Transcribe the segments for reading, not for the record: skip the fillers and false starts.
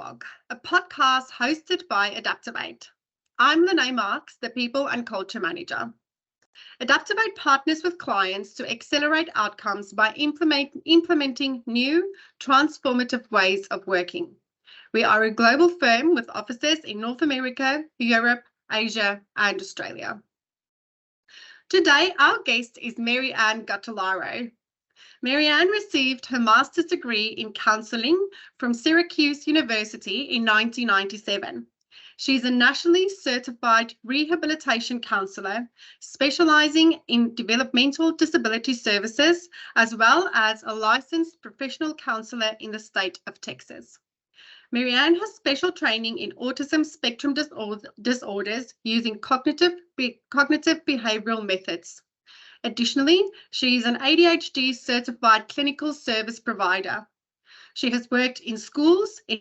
Backlog, a podcast hosted by ADAPTOVATE. I'm Lene Marx, the People and Culture Manager. ADAPTOVATE partners with clients to accelerate outcomes by implementing new, transformative ways of working. We are a global firm with offices in North America, Europe, Asia, and Australia. Today, our guest is Mariann Gattelaro. Mariann received her master's degree in counselling from Syracuse University in 1997. She's a nationally certified rehabilitation counsellor specialising in developmental disability services, as well as a licensed professional counsellor in the state of Texas. Mariann has special training in autism spectrum disorders using cognitive behavioural methods. Additionally, she is an ADHD certified clinical service provider. She has worked in schools, in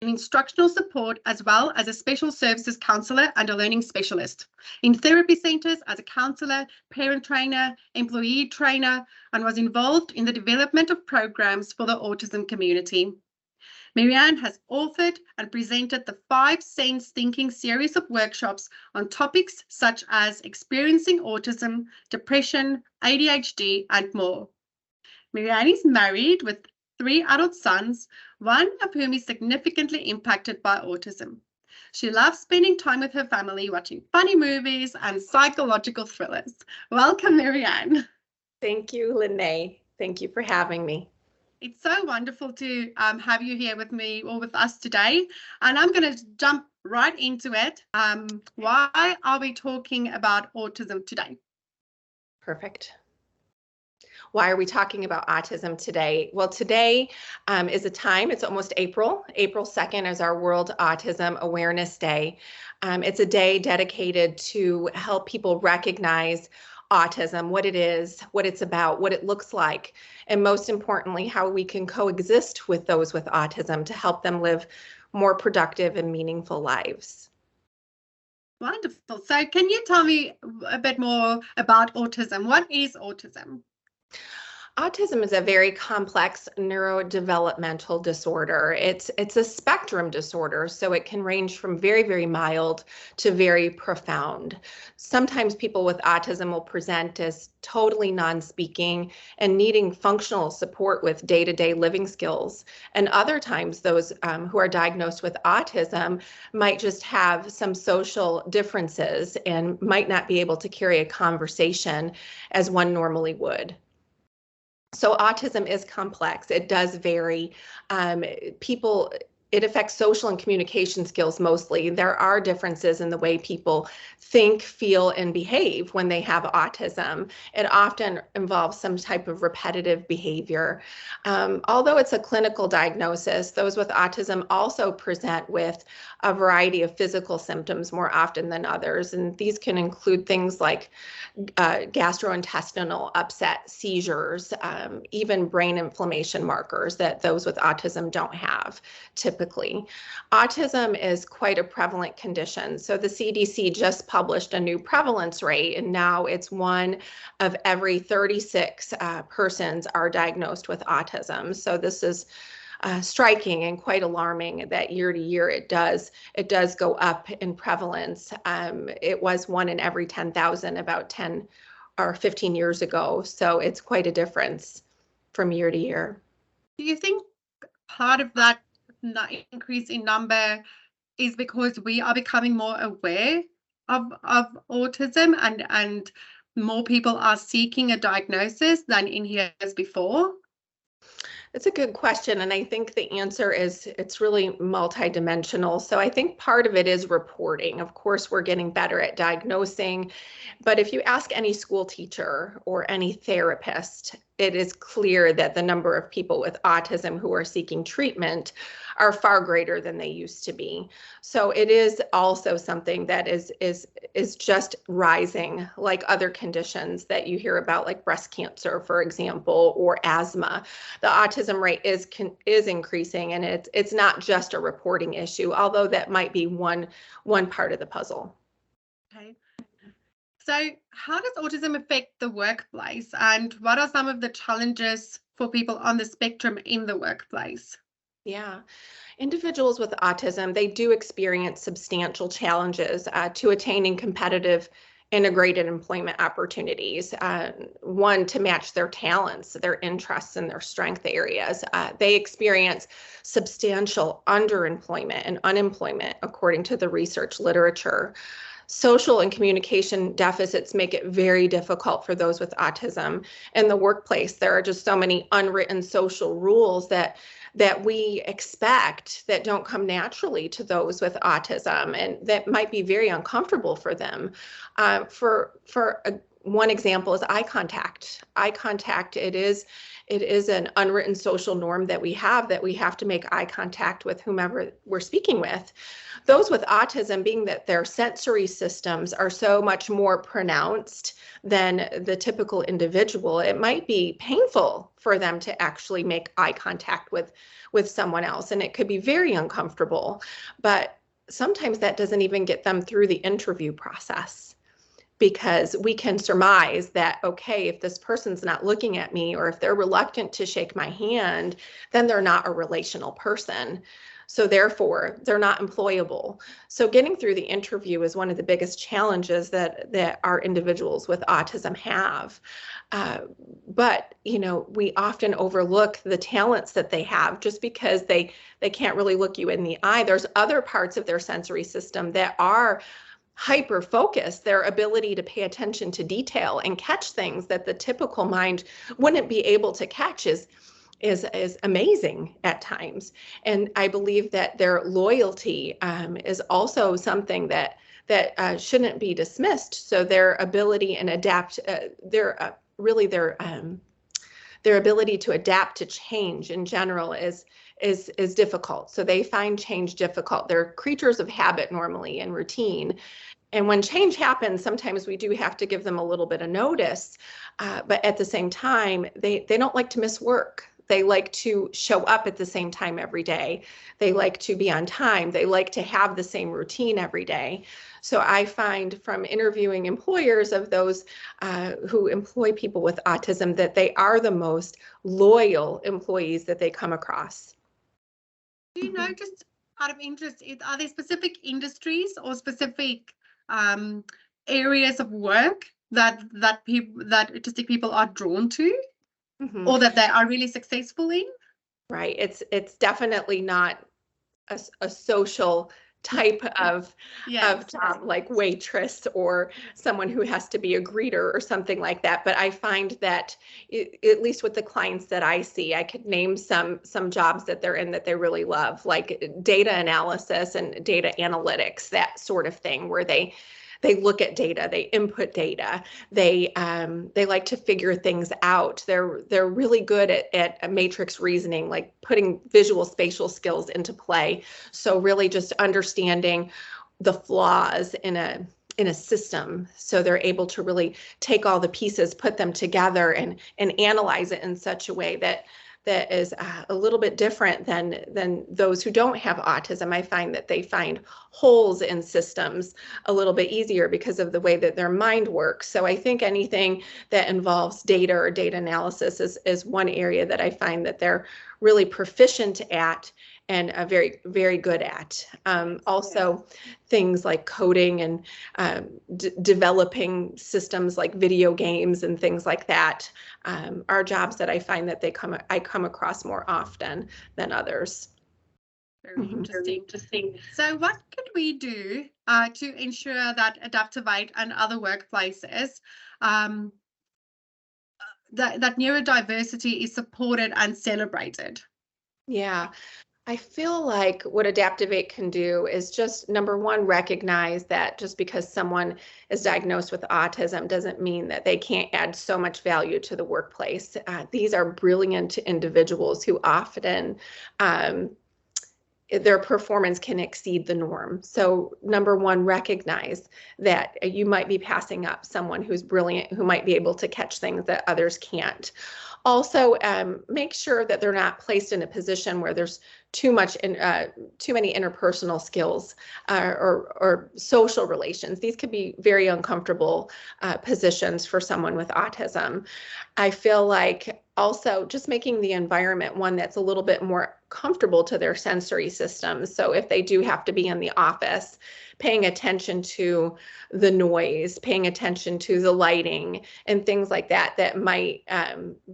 instructional support, as well as a special services counsellor and a learning specialist, in therapy centres as a counsellor, parent trainer, employee trainer, and was involved in the development of programs for the autism community. Mariann has authored and presented the 5 Sense Thinking series of workshops on topics such as experiencing autism, depression, ADHD, and more. Mariann is married with 3 adult sons, one of whom is significantly impacted by autism. She loves spending time with her family, watching funny movies and psychological thrillers. Welcome, Mariann. Thank you, Lene. Thank you for having me. It's so wonderful to have you here with me or with us today. And I'm going to jump right into it. Why are we talking about autism today? Perfect. Why are we talking about autism today? Well, today is a time, it's almost April. April 2nd is our World Autism Awareness Day. It's a day dedicated to help people recognize autism, what it is, what it's about, what it looks like, and most importantly, how we can coexist with those with autism to help them live more productive and meaningful lives. Wonderful. So can you tell me a bit more about autism? What is autism? Autism is a very complex neurodevelopmental disorder. It's a spectrum disorder, so it can range from very, very mild to very profound. Sometimes people with autism will present as totally non-speaking and needing functional support with day-to-day living skills. And other times those who are diagnosed with autism might just have some social differences and might not be able to carry a conversation as one normally would. So autism is complex. It does vary. It affects social and communication skills mostly. There are differences in the way people think, feel, and behave when they have autism. It often involves some type of repetitive behavior. Although it's a clinical diagnosis, those with autism also present with a variety of physical symptoms more often than others. And these can include things like gastrointestinal upset, seizures, even brain inflammation markers that those with autism don't have typically. Autism is quite a prevalent condition. So the CDC just published a new prevalence rate, and now it's 1 of every 36 persons are diagnosed with autism. So this is striking and quite alarming that year to year it does go up in prevalence. It was 1 in every 10,000 about 10 or 15 years ago. So it's quite a difference from year to year. Do you think part of that increase in number is because we are becoming more aware of autism and more people are seeking a diagnosis than in years before? It's a good question, and I think the answer is it's really multidimensional. So I think part of it is reporting. Of course, we're getting better at diagnosing, but if you ask any school teacher or any therapist, it is clear that the number of people with autism who are seeking treatment are far greater than they used to be. So it is also something that is just rising, like other conditions that you hear about, like breast cancer, for example, or asthma. The autism rate is increasing, and it's not just a reporting issue, although that might be one part of the puzzle. Okay. So how does autism affect the workplace, and what are some of the challenges for people on the spectrum in the workplace? Yeah. Individuals with autism, they do experience substantial challenges to attaining competitive integrated employment opportunities. One, to match their talents, their interests, and their strength areas. They experience substantial underemployment and unemployment, according to the research literature. Social and communication deficits make it very difficult for those with autism. In the workplace, there are just so many unwritten social rules that we expect that don't come naturally to those with autism, and that might be very uncomfortable for them. One example is eye contact. Eye contact, it is an unwritten social norm that we have to make eye contact with whomever we're speaking with. Those with autism, being that their sensory systems are so much more pronounced than the typical individual, it might be painful for them to actually make eye contact with someone else, and it could be very uncomfortable. But sometimes that doesn't even get them through the interview process, because we can surmise that, okay, if this person's not looking at me, or if they're reluctant to shake my hand, then they're not a relational person. So therefore, they're not employable. So getting through the interview is one of the biggest challenges that our individuals with autism have. But, we often overlook the talents that they have just because they can't really look you in the eye. There's other parts of their sensory system that are hyper-focused. Their ability to pay attention to detail and catch things that the typical mind wouldn't be able to catch is amazing at times. And I believe that their loyalty is also something that shouldn't be dismissed. So their ability and adapt, their ability to adapt to change in general is difficult. So they find change difficult. They're creatures of habit normally and routine. And when change happens, sometimes we do have to give them a little bit of notice. But at the same time, they don't like to miss work. They like to show up at the same time every day. They like to be on time. They like to have the same routine every day. So I find from interviewing employers of those who employ people with autism that they are the most loyal employees that they come across. Do you know, just out of interest, are there specific industries or specific areas of work that autistic people are drawn to? Mm-hmm. Or that they are really successful in? Right. It's definitely not a social type of job like waitress or someone who has to be a greeter or something like that. But I find that at least with the clients that I see, I could name some jobs that they're in that they really love, like data analysis and data analytics, that sort of thing, where they look at data, they input data, they like to figure things out. They're really good at matrix reasoning, like putting visual spatial skills into play. So really just understanding the flaws in a system. So they're able to really take all the pieces, put them together and analyze it in such a way that is a little bit different than those who don't have autism. I find that they find holes in systems a little bit easier because of the way that their mind works. So I think anything that involves data or data analysis is one area that I find that they're really proficient at and very, very good at. Also, things like coding and developing systems like video games and things like that are jobs that I find that I come across more often than others. Very interesting. So what could we do to ensure that ADAPTOVATE and other workplaces that neurodiversity is supported and celebrated? Yeah. I feel like what ADAPTOVATE can do is just, number one, recognize that just because someone is diagnosed with autism doesn't mean that they can't add so much value to the workplace. These are brilliant individuals who often their performance can exceed the norm. So number one, recognize that you might be passing up someone who's brilliant, who might be able to catch things that others can't. Also, make sure that they're not placed in a position where there's too many interpersonal skills or social relations. These could be very uncomfortable positions for someone with autism. I feel like also just making the environment one that's a little bit more comfortable to their sensory systems. So if they do have to be in the office, paying attention to the noise, paying attention to the lighting and things like that that might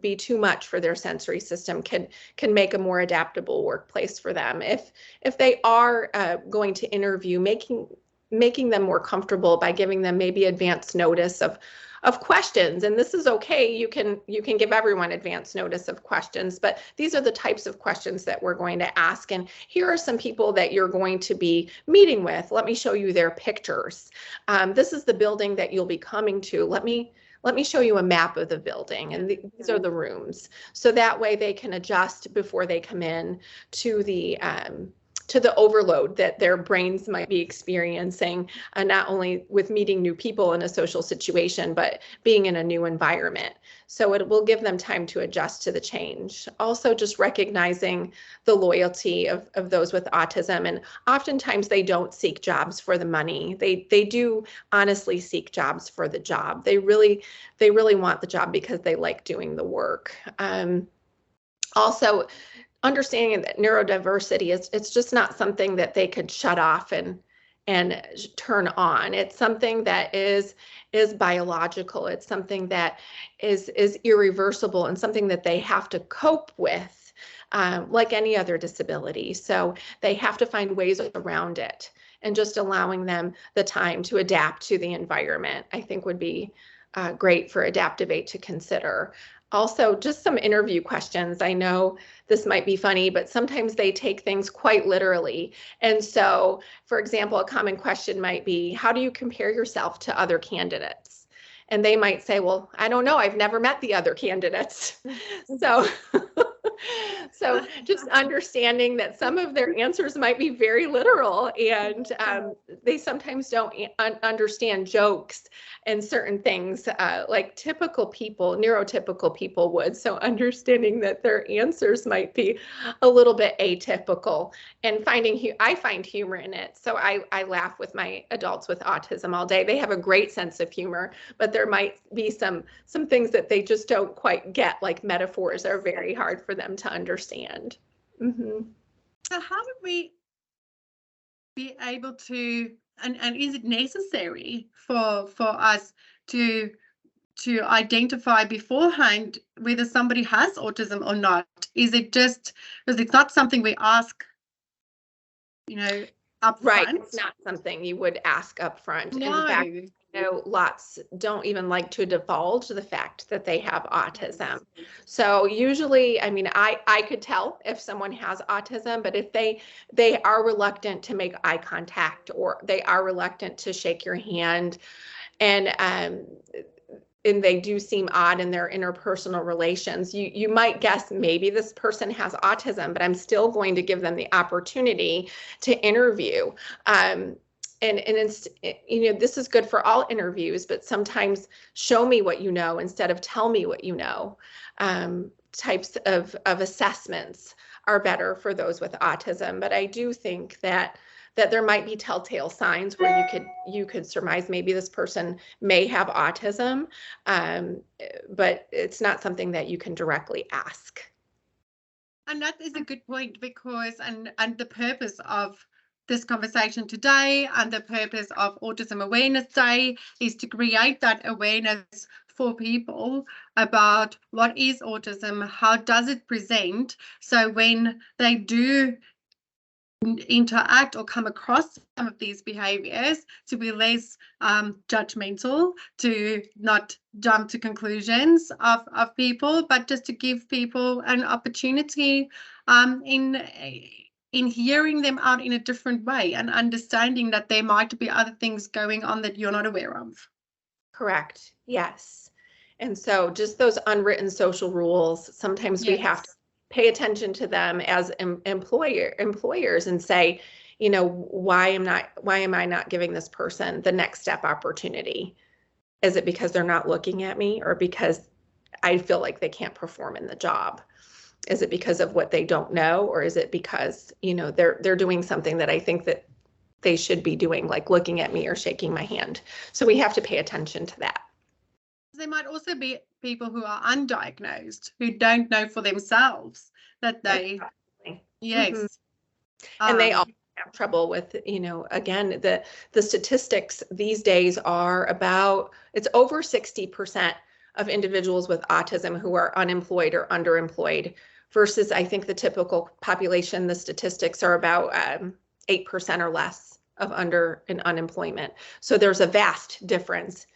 be too much for their sensory system can make a more adaptable workplace for them. If they are going to interview, making them more comfortable by giving them maybe advance notice of questions. And this is okay. You can give everyone advance notice of questions, but these are the types of questions that we're going to ask. And here are some people that you're going to be meeting with. Let me show you their pictures. This is the building that you'll be coming to. Let me show you a map of the building, and these are the rooms. So that way they can adjust before they come in to the overload that their brains might be experiencing, not only with meeting new people in a social situation, but being in a new environment. So it will give them time to adjust to the change. Also, just recognizing the loyalty of those with autism. And oftentimes they don't seek jobs for the money. They do honestly seek jobs for the job. They really want the job because they like doing the work. Also, understanding that neurodiversity it's just not something that they could shut off and turn on. It's something that is biological. It's something that is irreversible and something that they have to cope with, like any other disability. So they have to find ways around it, and just allowing them the time to adapt to the environment, I think would be great for ADAPTOVATE to consider. Also, just some interview questions. I know this might be funny, but sometimes they take things quite literally. And so, for example, a common question might be, how do you compare yourself to other candidates? And they might say, well, I don't know. I've never met the other candidates. So just understanding that some of their answers might be very literal, and they sometimes don't understand jokes and certain things like typical people, neurotypical people would. So understanding that their answers might be a little bit atypical, and I find humor in it. So I laugh with my adults with autism all day. They have a great sense of humor, but there might be some things that they just don't quite get, like metaphors are very hard for them to understand. Mm-hmm. So how would we be able to, and is it necessary for us to identify beforehand whether somebody has autism or not? Is it just because it's not something we ask, up front? Right, it's not something you would ask up front. No. In fact, lots don't even like to divulge the fact that they have autism. So usually, I mean, I could tell if someone has autism, but if they are reluctant to make eye contact, or they are reluctant to shake your hand, and they do seem odd in their interpersonal relations, you might guess maybe this person has autism, but I'm still going to give them the opportunity to interview. And it's, this is good for all interviews, but sometimes show me what you know instead of tell me what you know. Types of assessments are better for those with autism, but I do think that there might be telltale signs where you could surmise maybe this person may have autism, but it's not something that you can directly ask. And that is a good point, because and the purpose of this conversation today and the purpose of Autism Awareness Day is to create that awareness for people about what is autism, how does it present, so when they do interact or come across some of these behaviors, to be less judgmental, to not jump to conclusions of people, but just to give people an opportunity in hearing them out in a different way, and understanding that there might be other things going on that you're not aware of. Correct. Yes. And so just those unwritten social rules, sometimes we have to pay attention to them as employers and say, why am I not giving this person the next step opportunity? Is it because they're not looking at me, or because I feel like they can't perform in the job? Is it because of what they don't know, or is it because, they're doing something that I think that they should be doing, like looking at me or shaking my hand? So we have to pay attention to that. There might also be people who are undiagnosed, who don't know for themselves that they, Exactly. yes. And they all have trouble with, again, the statistics these days are about, it's over 60% of individuals with autism who are unemployed or underemployed versus I think the typical population, the statistics are about 8% or less of under and unemployment. So there's a vast difference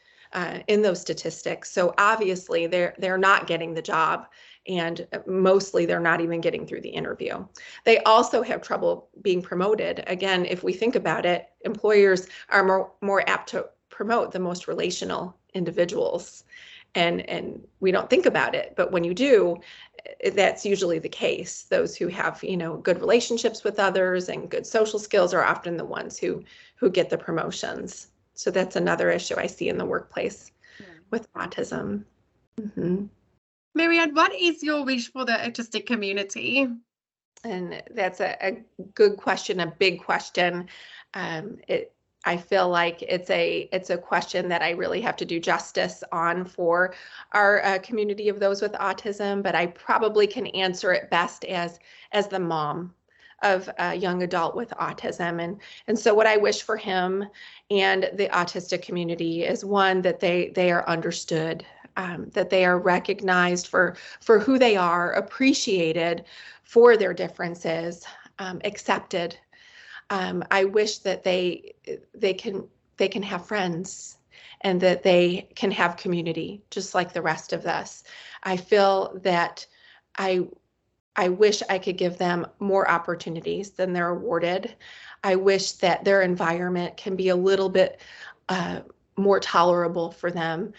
in those statistics. So obviously they're not getting the job, and mostly they're not even getting through the interview. They also have trouble being promoted. Again, if we think about it, employers are more apt to promote the most relational individuals. And we don't think about it, but when you do, that's usually the case. Those who have, good relationships with others and good social skills are often the ones who get the promotions. So that's another issue I see in the workplace with autism. Mm-hmm. Mariann, what is your wish for the autistic community? And that's a good question, a big question. I feel like it's a question that I really have to do justice on for our community of those with autism, but I probably can answer it best as the mom of a young adult with autism. And so what I wish for him and the autistic community is, one, that they are understood, that they are recognized for who they are, appreciated for their differences, accepted. I wish that they can have friends and that they can have community just like the rest of us. I feel that I wish I could give them more opportunities than they're awarded. I wish that their environment can be a little bit more tolerable for them.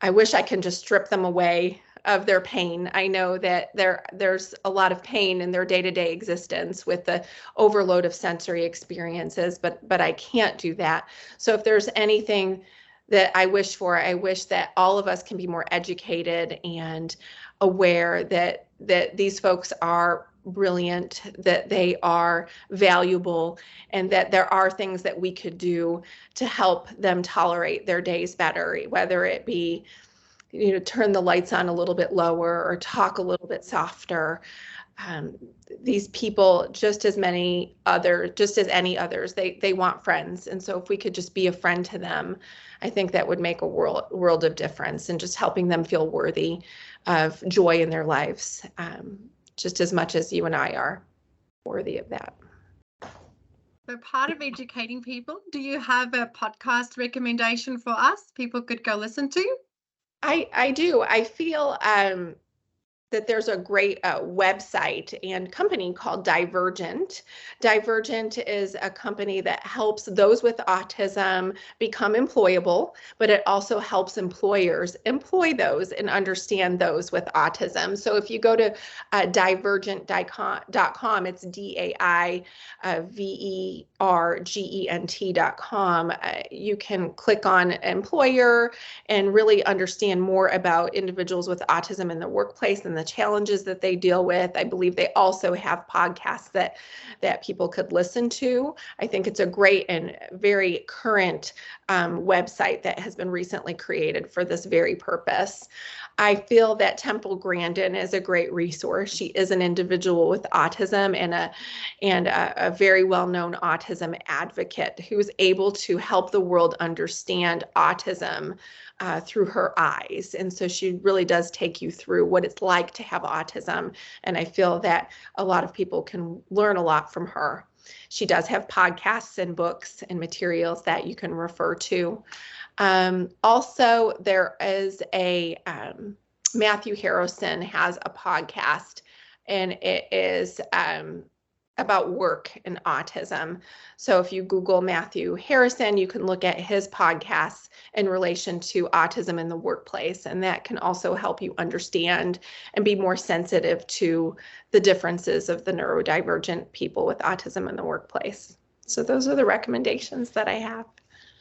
I wish I can just strip them away of their pain. I know that there's a lot of pain in their day-to-day existence with the overload of sensory experiences, but I can't do that. So if there's anything that I wish for, I wish that all of us can be more educated and aware that these folks are brilliant, that they are valuable, and that there are things that we could do to help them tolerate their days better, whether it be, turn the lights on a little bit lower or talk a little bit softer. These people, just as any others, they want friends. And so if we could just be a friend to them, I think that would make a world of difference, and just helping them feel worthy of joy in their lives, just as much as you and I are worthy of that. So part of educating people, do you have a podcast recommendation for us people could go listen to? I do. I feel that there's a great website and company called Divergent. Divergent is a company that helps those with autism become employable, but it also helps employers employ those and understand those with autism. So if you go to divergent.com, it's DAIVERGENT.com, you can click on employer and really understand more about individuals with autism in the workplace and the challenges that they deal with. I believe they also have podcasts that people could listen to. I think it's a great and very current website that has been recently created for this very purpose. I feel that Temple Grandin is a great resource. She is an individual with autism and a very well-known autism advocate who's able to help the world understand autism through her eyes. And so she really does take you through what it's like to have autism. And I feel that a lot of people can learn a lot from her. She does have podcasts and books and materials that you can refer to. Also, there is Matthew Harrison has a podcast, and it is about work and autism. So if you Google Matthew Harrison, you can look at his podcasts in relation to autism in the workplace, and that can also help you understand and be more sensitive to the differences of the neurodivergent people with autism in the workplace. So those are the recommendations that I have.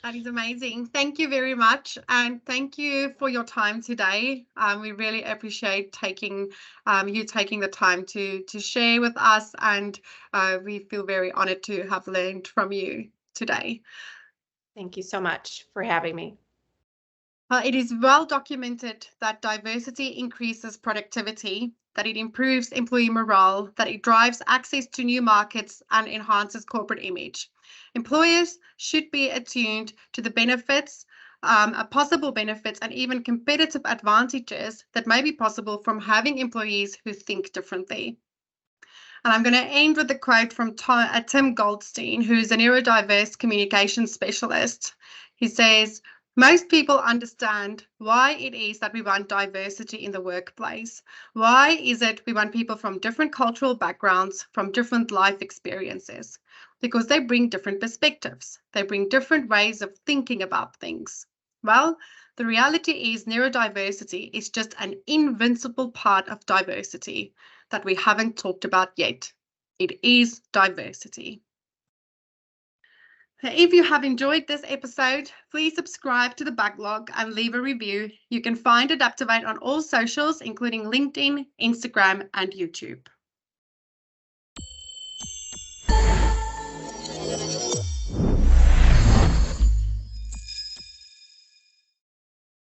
That is amazing. Thank you very much. And thank you for your time today. We really appreciate you taking the time to share with us. And we feel very honored to have learned from you today. Thank you so much for having me. It is well documented that diversity increases productivity, that it improves employee morale, that it drives access to new markets and enhances corporate image. Employers should be attuned to the benefits, possible benefits, and even competitive advantages that may be possible from having employees who think differently. And I'm going to end with a quote from Tim Goldstein, who's a neurodiverse communication specialist. He says, "Most people understand why it is that we want diversity in the workplace. Why is it we want people from different cultural backgrounds, from different life experiences? Because they bring different perspectives. They bring different ways of thinking about things." Well, the reality is neurodiversity is just an invincible part of diversity that we haven't talked about yet. It is diversity. If you have enjoyed this episode, please subscribe to the Backlog and leave a review. You can find ADAPTOVATE on all socials, including LinkedIn, Instagram, and YouTube.